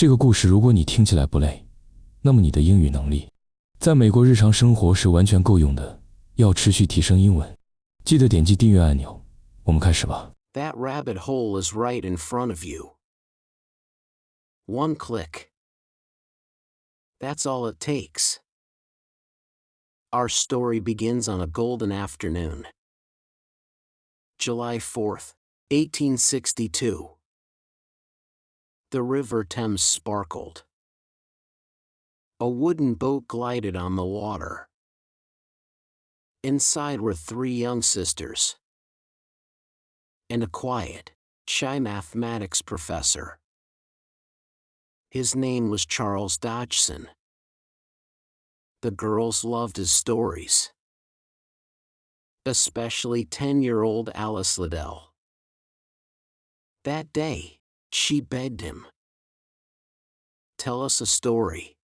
这个故事如果你听起来不累，那么你的英语能力在美国日常生活是完全够用的。要持续提升英文，记得点击订阅按钮。我们开始吧。That rabbit hole is right in front of you. One click. That's all it takes. Our story begins on a golden afternoon. July 4th, 1862. The River Thames sparkled. A wooden boat glided on the water. Inside were 3 young sisters and a quiet, shy mathematics professor. His name was Charles Dodgson. The girls loved his stories, especially 10-year-old Alice Liddell. That day, she begged him, "Tell us a story.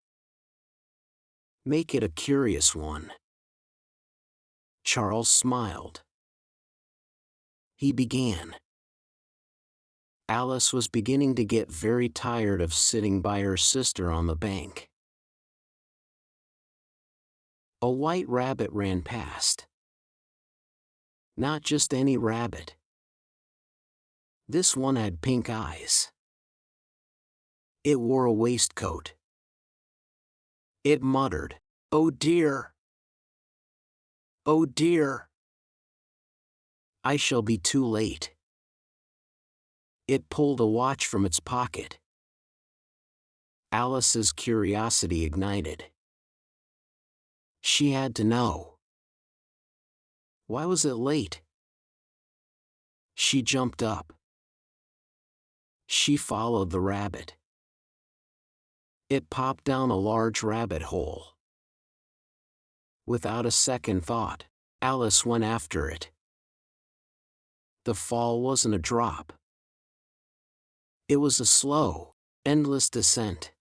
Make it a curious one." Charles smiled. He began. Alice was beginning to get very tired of sitting by her sister on the bank. A white rabbit ran past. Not just any rabbit. This one had pink eyes. It wore a waistcoat. It muttered, "Oh dear! Oh dear! I shall be too late." It pulled a watch from its pocket. Alice's curiosity ignited. She had to know. Why was it late? She jumped up. She followed the rabbit. It popped down a large rabbit hole. Without a second thought, Alice went after it. The fall wasn't a drop. It was a slow, endless descent.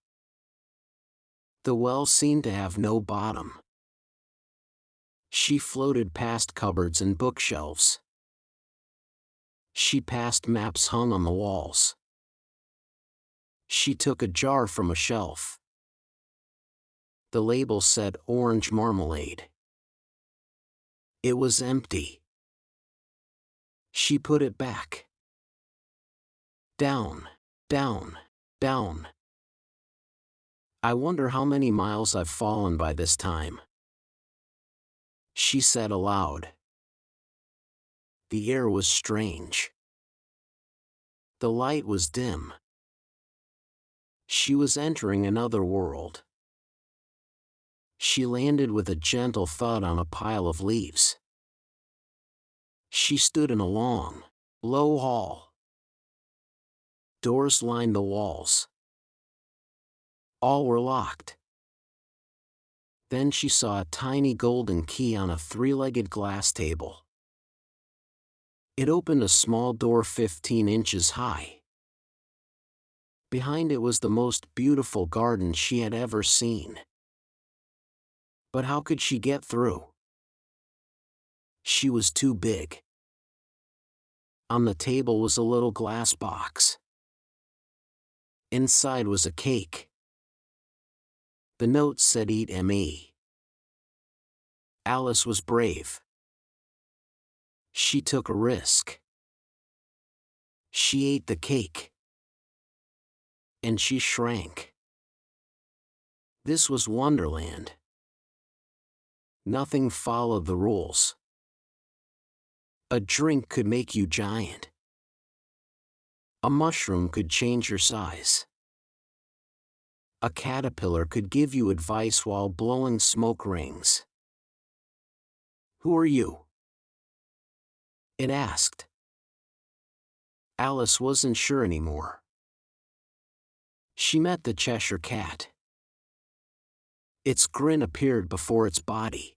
The well seemed to have no bottom. She floated past cupboards and bookshelves. She passed maps hung on the walls. She took a jar from a shelf. The label said orange marmalade. It was empty. She put it back. Down, down, down. I wonder how many miles I've fallen by this time, she said aloud. The air was strange. The light was dim. She was entering another world. She landed with a gentle thud on a pile of leaves. She stood in a long, low hall. Doors lined the walls. All were locked. Then she saw a tiny golden key on a 3-legged glass table. It opened a small door 15 inches high. Behind it was the most beautiful garden she had ever seen. But how could she get through? She was too big. On the table was a little glass box. Inside was a cake. The note said "Eat me." Alice was brave. She took a risk. She ate the cake. And she shrank. This was Wonderland. Nothing followed the rules. A drink could make you giant. A mushroom could change your size. A caterpillar could give you advice while blowing smoke rings. "Who are you?" it asked. Alice wasn't sure anymore. She met the Cheshire Cat. Its grin appeared before its body.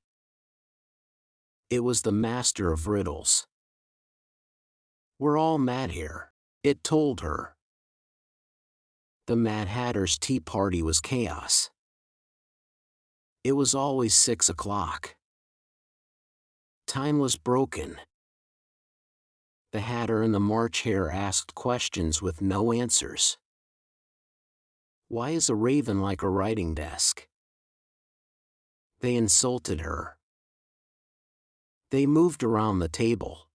It was the master of riddles. "We're all mad here," it told her. The Mad Hatter's tea party was chaos. It was always 6 o'clock. Time was broken. The Hatter and the March Hare asked questions with no answers. Why is a raven like a writing desk? They insulted her. They moved around the table.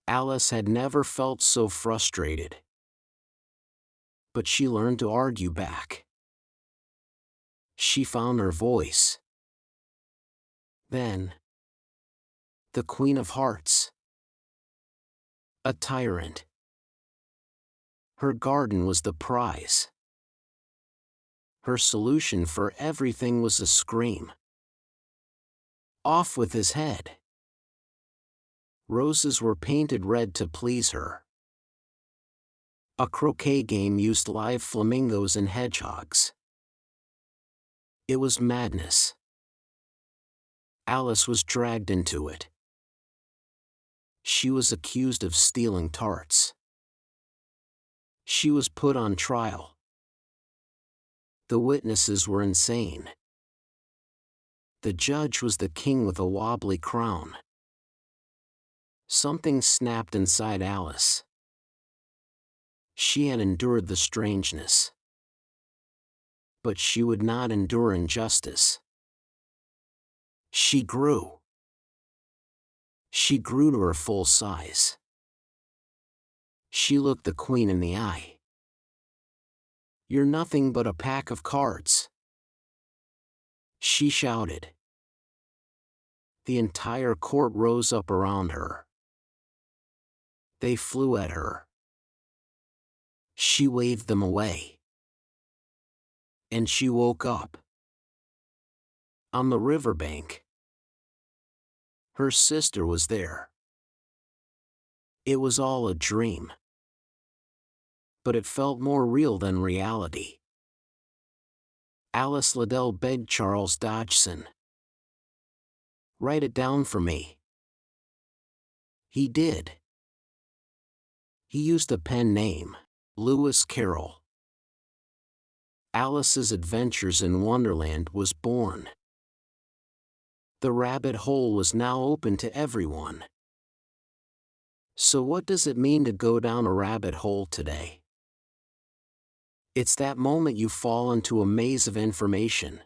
Alice had never felt so frustrated. But she learned to argue back. She found her voice. Then, the Queen of Hearts. A tyrant. Her garden was the prize. Her solution for everything was a scream. Off with his head. Roses were painted red to please her. A croquet game used live flamingos and hedgehogs. It was madness. Alice was dragged into it. She was accused of stealing tarts. She was put on trial. The witnesses were insane. The judge was the king with a wobbly crown. Something snapped inside Alice. She had endured the strangeness. But she would not endure injustice. She grew. She grew to her full size. She looked the queen in the eye. "You're nothing but a pack of cards," she shouted. The entire court rose up around her. They flew at her. She waved them away. And she woke up. On the riverbank. Her sister was there. It was all a dream. But it felt more real than reality. Alice Liddell begged Charles Dodgson, "Write it down for me." He did. He used a pen name, Lewis Carroll. Alice's Adventures in Wonderland was born. The rabbit hole was now open to everyone. So what does it mean to go down a rabbit hole today? It's that moment you fall into a maze of information.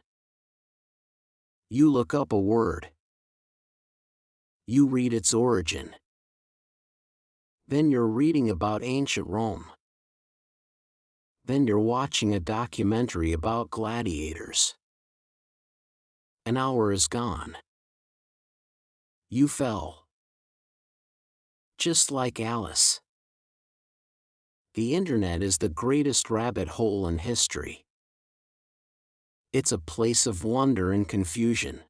You look up a word. You read its origin. Then you're reading about ancient Rome. Then you're watching a documentary about gladiators. An hour is gone. You fell. Just like Alice. The internet is the greatest rabbit hole in history. It's a place of wonder and confusion.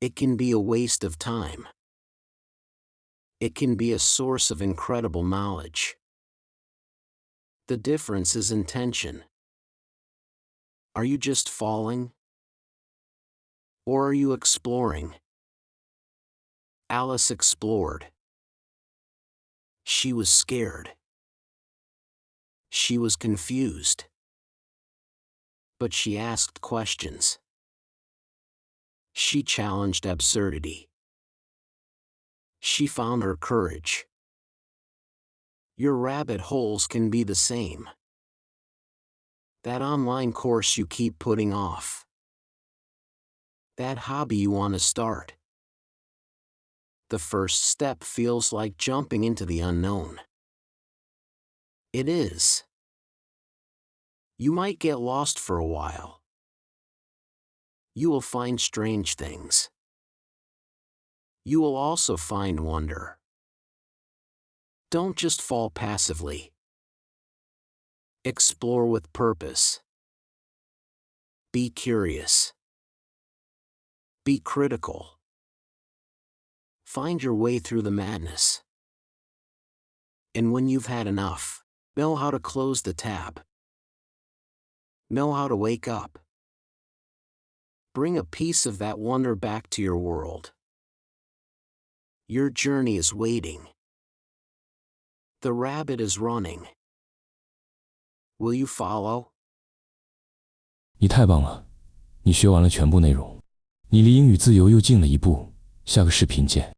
It can be a waste of time. It can be a source of incredible knowledge. The difference is intention. Are you just falling? Or are you exploring? Alice explored. She was scared. She was confused. But she asked questions. She challenged absurdity. She found her courage. Your rabbit holes can be the same. That online course you keep putting off. That hobby you want to start. The first step feels like jumping into the unknown. It is. You might get lost for a while. You will find strange things. You will also find wonder. Don't just fall passively. Explore with purpose. Be curious. Be critical. Find your way through the madness. And when you've had enough, know how to close the tab. Know how to wake up. Bring a piece of that wonder back to your world. Your journey is waiting. The rabbit is running. Will you follow? 你太棒了，你学完了全部内容，你离英语自由又近了一步。下个视频见。